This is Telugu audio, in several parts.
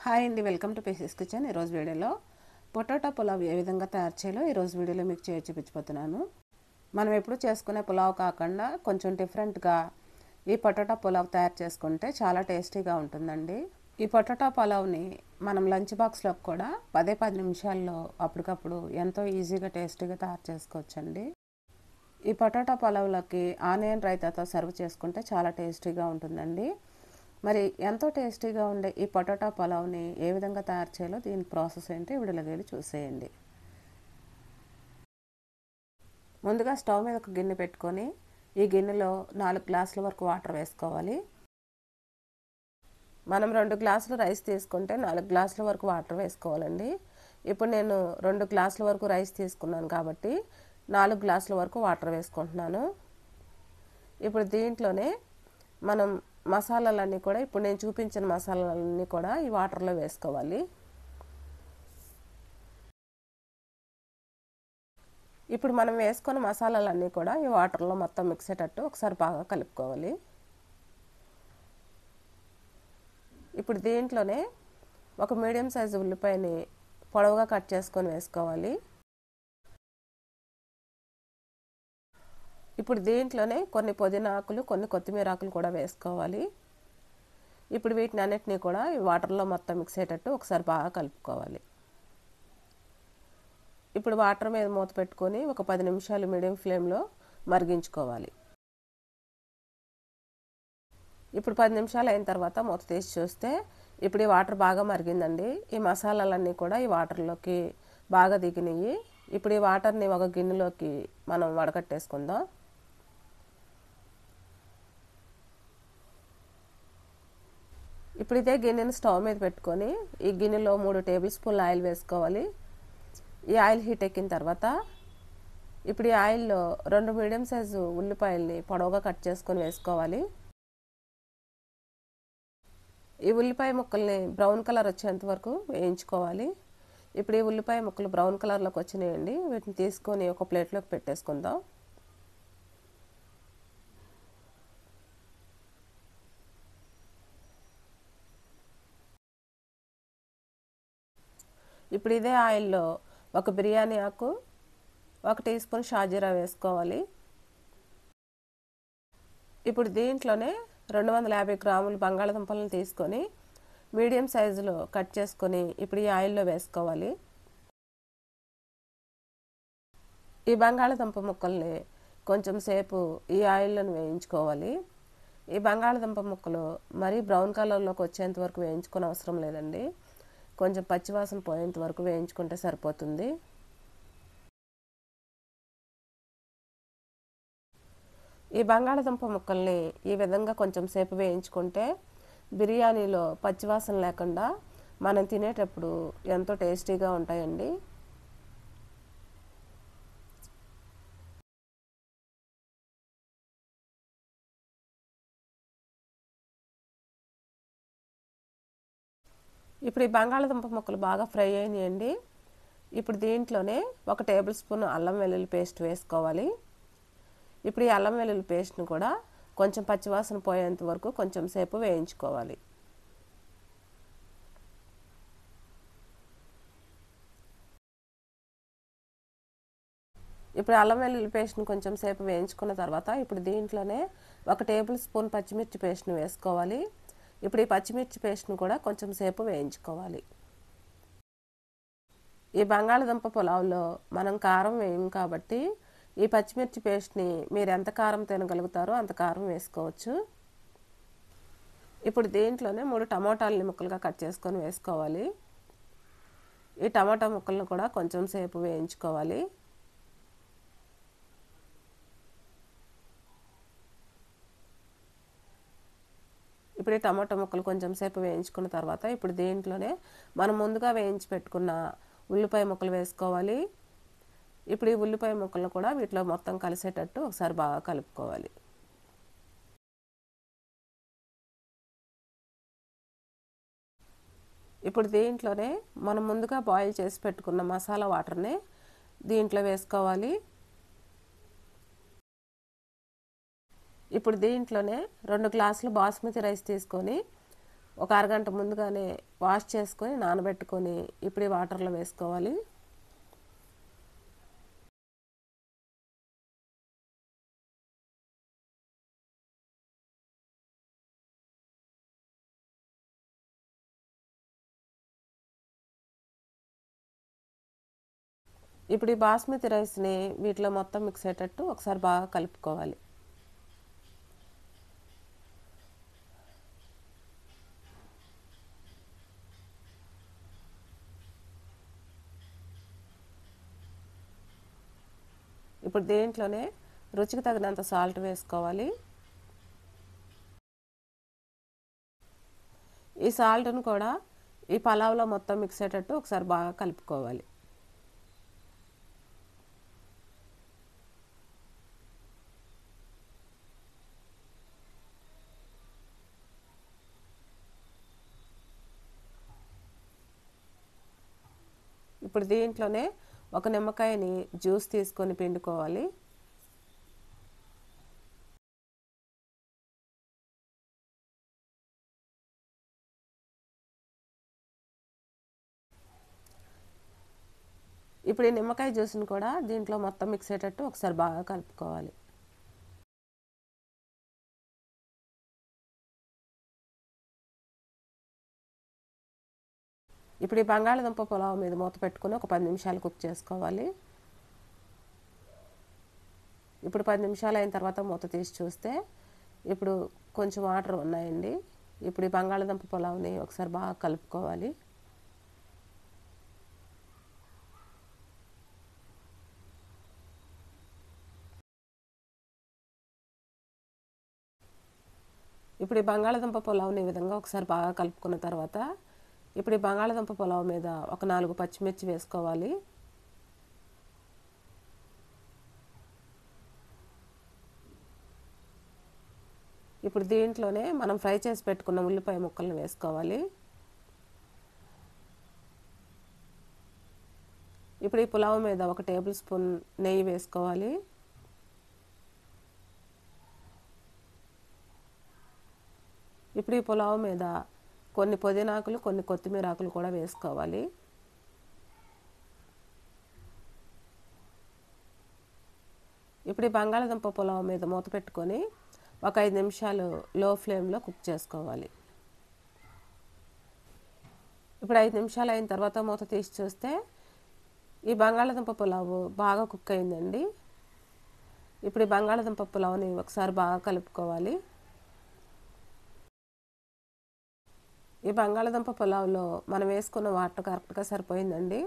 హాయ్ అండి, వెల్కమ్ టు పీసీస్ కిచెన్. ఈరోజు వీడియోలో పొటాటో పులావ్ ఏ విధంగా తయారు చేయాలో ఈరోజు వీడియోలో మీకు చూపించబోతున్నాను. మనం ఎప్పుడు చేసుకునే పులావ్ కాకుండా కొంచెం డిఫరెంట్గా ఈ పొటాటో పులావ్ తయారు చేసుకుంటే చాలా టేస్టీగా ఉంటుందండి. ఈ పొటాటో పులావ్ని మనం లంచ్ బాక్స్లోకి కూడా 10 నిమిషాల్లో అప్పటికప్పుడు ఎంతో ఈజీగా టేస్టీగా తయారు చేసుకోవచ్చండి. ఈ పొటాటో పులావ్లోకి ఆనియన్ రైతాతో సర్వ్ చేసుకుంటే చాలా టేస్టీగా ఉంటుందండి. మరి ఎంతో టేస్టీగా ఉండే ఈ పొటాటో పులావ్ని ఏ విధంగా తయారు చేయాలో దీని ప్రాసెస్ ఏంటి వీడియోలోకి వెళ్ళి చూసేయండి. ముందుగా స్టవ్ మీద ఒక గిన్నె పెట్టుకొని ఈ గిన్నెలో 4 గ్లాసుల వరకు వాటర్ వేసుకోవాలి. మనం 2 గ్లాసులు రైస్ తీసుకుంటే 4 గ్లాసుల వరకు వాటర్ వేసుకోవాలండి. ఇప్పుడు నేను 2 గ్లాసుల వరకు రైస్ తీసుకున్నాను కాబట్టి 4 గ్లాసుల వరకు వాటర్ వేసుకుంటున్నాను. ఇప్పుడు దీంట్లోనే మనం మసాలాలన్నీ కూడా ఇప్పుడు నేను చూపించిన మసాలాలన్నీ కూడా ఈ వాటర్లో వేసుకోవాలి. ఇప్పుడు మనం వేసుకున్న మసాలాలన్నీ కూడా ఈ వాటర్లో మొత్తం మిక్స్ అయ్యేటట్టు ఒకసారి బాగా కలుపుకోవాలి. ఇప్పుడు దీంట్లోనే ఒక మీడియం సైజు ఉల్లిపాయని పొడవుగా కట్ చేసుకొని వేసుకోవాలి. ఇప్పుడు దీంట్లోనే కొన్ని పుదీనా ఆకులు, కొన్ని కొత్తిమీర ఆకులు కూడా వేసుకోవాలి. ఇప్పుడు వీటిని అన్నిటినీ కూడా ఈ వాటర్లో మొత్తం మిక్స్ అయ్యేటట్టు ఒకసారి బాగా కలుపుకోవాలి. ఇప్పుడు వాటర్ మీద మూత పెట్టుకొని ఒక 10 నిమిషాలు మీడియం ఫ్లేమ్లో మరిగించుకోవాలి. ఇప్పుడు 10 నిమిషాలు అయిన తర్వాత మూత తీసి చూస్తే ఇప్పుడు ఈ వాటర్ బాగా మరిగిందండి. ఈ మసాలాలన్నీ కూడా ఈ వాటర్లోకి బాగా దిగినాయి. ఇప్పుడు ఈ వాటర్ని ఒక గిన్నెలోకి మనం వడకట్టేసుకుందాం. ఇప్పుడు ఇదే గిన్నెని స్టవ్ మీద పెట్టుకొని ఈ గిన్నెలో 3 టేబుల్ స్పూన్ల ఆయిల్ వేసుకోవాలి. ఈ ఆయిల్ హీట్ ఎక్కిన తర్వాత ఇప్పుడు ఈ ఆయిల్లో 2 మీడియం సైజు ఉల్లిపాయల్ని పొడవుగా కట్ చేసుకొని వేసుకోవాలి. ఈ ఉల్లిపాయ ముక్కల్ని బ్రౌన్ కలర్ వచ్చేంత వరకు వేయించుకోవాలి. ఇప్పుడు ఈ ఉల్లిపాయ ముక్కలు బ్రౌన్ కలర్లోకి వచ్చినాయండి. వీటిని తీసుకొని ఒక ప్లేట్లోకి పెట్టేసుకుందాం. ఇప్పుడు ఇదే ఆయిల్లో ఒక బిర్యానీ ఆకు, 1 టీ స్పూన్ షాజీరా వేసుకోవాలి. ఇప్పుడు దీంట్లోనే 250 గ్రాములు బంగాళదుంపలను తీసుకొని మీడియం సైజులో కట్ చేసుకొని ఇప్పుడు ఈ ఆయిల్లో వేసుకోవాలి. ఈ బంగాళదుంప ముక్కల్ని కొంచెం సేపు ఈ ఆయిల్లోని వేయించుకోవాలి. ఈ బంగాళదుంప ముక్కలు మరీ బ్రౌన్ కలర్లోకి వచ్చేంత వరకు వేయించుకునే అవసరం లేదండి. కొంచెం పచ్చివాసన పోయేంత వరకు వేయించుకుంటే సరిపోతుంది. ఈ బంగాళదుంప ముక్కల్ని ఈ విధంగా కొంచెం సేపు వేయించుకుంటే బిర్యానీలో పచ్చివాసన లేకుండా మనం తినేటప్పుడు ఎంతో టేస్టీగా ఉంటాయండి. ఇప్పుడు ఈ బంగాళదుంప ముక్కలు బాగా ఫ్రై అయినాయండి. ఇప్పుడు దీంట్లోనే 1 టేబుల్ స్పూన్ అల్లం వెల్లుల్లి పేస్ట్ వేసుకోవాలి. ఇప్పుడు ఈ అల్లం వెల్లుల్లి పేస్ట్ని కూడా కొంచెం పచ్చివాసన పోయేంత వరకు కొంచెం సేపు వేయించుకోవాలి. ఇప్పుడు అల్లం వెల్లుల్లి పేస్ట్ని కొంచెం సేపు వేయించుకున్న తర్వాత ఇప్పుడు దీంట్లోనే 1 టేబుల్ స్పూన్ పచ్చిమిర్చి పేస్ట్ని వేసుకోవాలి. ఇప్పుడు ఈ పచ్చిమిర్చి పేస్ట్ని కూడా కొంచెం సేపు వేయించుకోవాలి. ఈ బంగాళదుంప పులావ్లో మనం కారం వేయం కాబట్టి ఈ పచ్చిమిర్చి పేస్ట్ని మీరు ఎంత కారం తినగలుగుతారో అంత కారం వేసుకోవచ్చు. ఇప్పుడు దీంట్లోనే 3 టమోటాలని ముక్కలుగా కట్ చేసుకొని వేసుకోవాలి. ఈ టమాటా ముక్కలను కూడా కొంచెం సేపు వేయించుకోవాలి. ఇప్పుడు ఈ టమాటా ముక్కలు కొంచెం సేపు వేయించుకున్న తర్వాత ఇప్పుడు దీంట్లోనే మనం ముందుగా వేయించి పెట్టుకున్న ఉల్లిపాయ ముక్కలు వేసుకోవాలి. ఇప్పుడు ఈ ఉల్లిపాయ ముక్కలను కూడా వీటిలో మొత్తం కలిసేటట్టు ఒకసారి బాగా కలుపుకోవాలి. ఇప్పుడు దీంట్లోనే మనం ముందుగా బాయిల్ చేసి పెట్టుకున్న మసాలా వాటర్ని దీంట్లో వేసుకోవాలి. ఇప్పుడు దీంట్లోనే 2 గ్లాసులు బాస్మతి రైస్ తీసుకొని ఒక అరగంట ముందుగానే వాష్ చేసుకొని నానబెట్టుకొని ఇప్పుడు ఈ వాటర్లో వేసుకోవాలి. ఇప్పుడు ఈ బాస్మతి రైస్ని వీటిలో మొత్తం మిక్స్ అయ్యేటట్టు ఒకసారి బాగా కలుపుకోవాలి. ఇప్పుడు దీంట్లోనే రుచికి తగినంత సాల్ట్ వేసుకోవాలి. ఈ సాల్ట్ను కూడా ఈ పలావ్లో మొత్తం మిక్స్ అయ్యేటట్టు ఒకసారి బాగా కలుపుకోవాలి. ఇప్పుడు దీంట్లోనే ఒక నిమ్మకాయని జ్యూస్ తీసుకొని పిండుకోవాలి. ఇప్పుడు ఈ నిమ్మకాయ జ్యూస్ని కూడా దీంట్లో మొత్తం మిక్స్ అయ్యేటట్టు ఒకసారి బాగా కలుపుకోవాలి. ఇప్పుడు ఈ బంగాళదుంప పులావ్ మీద మూత పెట్టుకుని ఒక 10 నిమిషాలు కుక్ చేసుకోవాలి. ఇప్పుడు 10 నిమిషాలు అయిన తర్వాత మూత తీసి చూస్తే ఇప్పుడు కొంచెం వాటర్ ఉన్నాయండి. ఇప్పుడు ఈ బంగాళదుంప పులావ్ని ఒకసారి బాగా కలుపుకోవాలి. ఇప్పుడు ఈ బంగాళదుంప పులావ్ని ఈ విధంగా ఒకసారి బాగా కలుపుకున్న తర్వాత ఇప్పుడు ఈ బంగాళదుంప పులావ్ మీద ఒక 4 పచ్చిమిర్చి వేసుకోవాలి. ఇప్పుడు దీంట్లోనే మనం ఫ్రై చేసి పెట్టుకున్న ఉల్లిపాయ ముక్కలను వేసుకోవాలి. ఇప్పుడు ఈ పులావ్ మీద ఒక టేబుల్ స్పూన్ నెయ్యి వేసుకోవాలి. ఇప్పుడు ఈ పులావ్ మీద కొన్ని పుదీనాకులు కొన్ని కొత్తిమీర ఆకులు కూడా వేసుకోవాలి. ఇప్పుడు ఈ బంగాళదుంప పులావ్ మీద మూత పెట్టుకొని ఒక 5 నిమిషాలు లో ఫ్లేమ్లో కుక్ చేసుకోవాలి. ఇప్పుడు 5 నిమిషాలు అయిన తర్వాత మూత తీసి చూస్తే ఈ బంగాళదుంప పులావ్ బాగా కుక్ అయిందండి. ఇప్పుడు ఈ బంగాళదుంప పులావ్ని ఒకసారి బాగా కలుపుకోవాలి. ఈ బంగాళదుంప పులావ్లో మనం వేసుకున్న వాటర్ కరెక్ట్గా సరిపోయిందండి.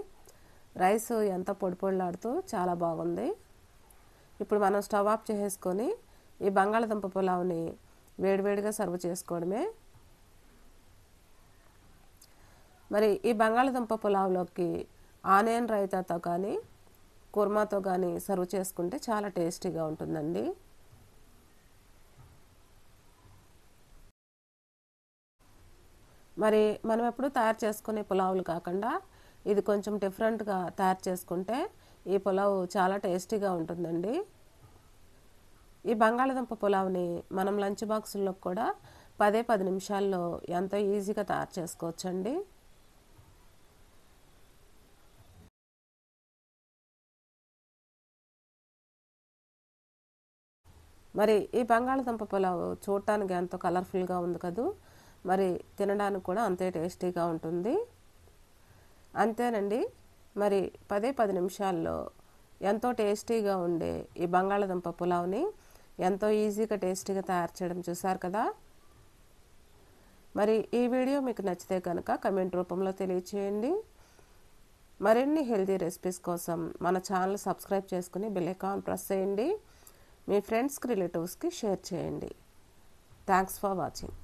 రైస్ ఎంత పొడి పొడిలాడుతూ చాలా బాగుంది. ఇప్పుడు మనం స్టవ్ ఆఫ్ చేసుకొని ఈ బంగాళదుంప పులావ్ని వేడివేడిగా సర్వ్ చేసుకోవడమే. మరి ఈ బంగాళదుంప పులావ్లోకి ఆనియన్ రైతాతో కానీ కుర్మాతో కానీ సర్వ్ చేసుకుంటే చాలా టేస్టీగా ఉంటుందండి. మరి మనం ఎప్పుడు తయారు చేసుకునే పులావులు కాకుండా ఇది కొంచెం డిఫరెంట్గా తయారు చేసుకుంటే ఈ పులావ్ చాలా టేస్టీగా ఉంటుందండి. ఈ బంగాళదుంప పులావ్ని మనం లంచ్ బాక్సుల్లో కూడా 10 నిమిషాల్లో ఎంతో ఈజీగా తయారు చేసుకోవచ్చండి. మరి ఈ బంగాళదుంప పులావ్ చూడటానికి ఎంతో కలర్ఫుల్గా ఉంది కదూ, మరి తినడానికి కూడా అంతే టేస్టీగా ఉంటుంది. అంతేనండి, మరి 10 నిమిషాల్లో ఎంతో టేస్టీగా ఉండే ఈ బంగాళదుంప పులావ్ని ఎంతో ఈజీగా టేస్టీగా తయారు చేయడం చూసారు కదా. మరి ఈ వీడియో మీకు నచ్చితే కనుక కమెంట్ రూపంలో తెలియచేయండి. మరిన్ని హెల్తీ రెసిపీస్ కోసం మన ఛానల్ సబ్స్క్రైబ్ చేసుకుని బెల్ ఐకాన్ ప్రెస్ చేయండి. మీ ఫ్రెండ్స్కి రిలేటివ్స్కి షేర్ చేయండి. Thanks for watching.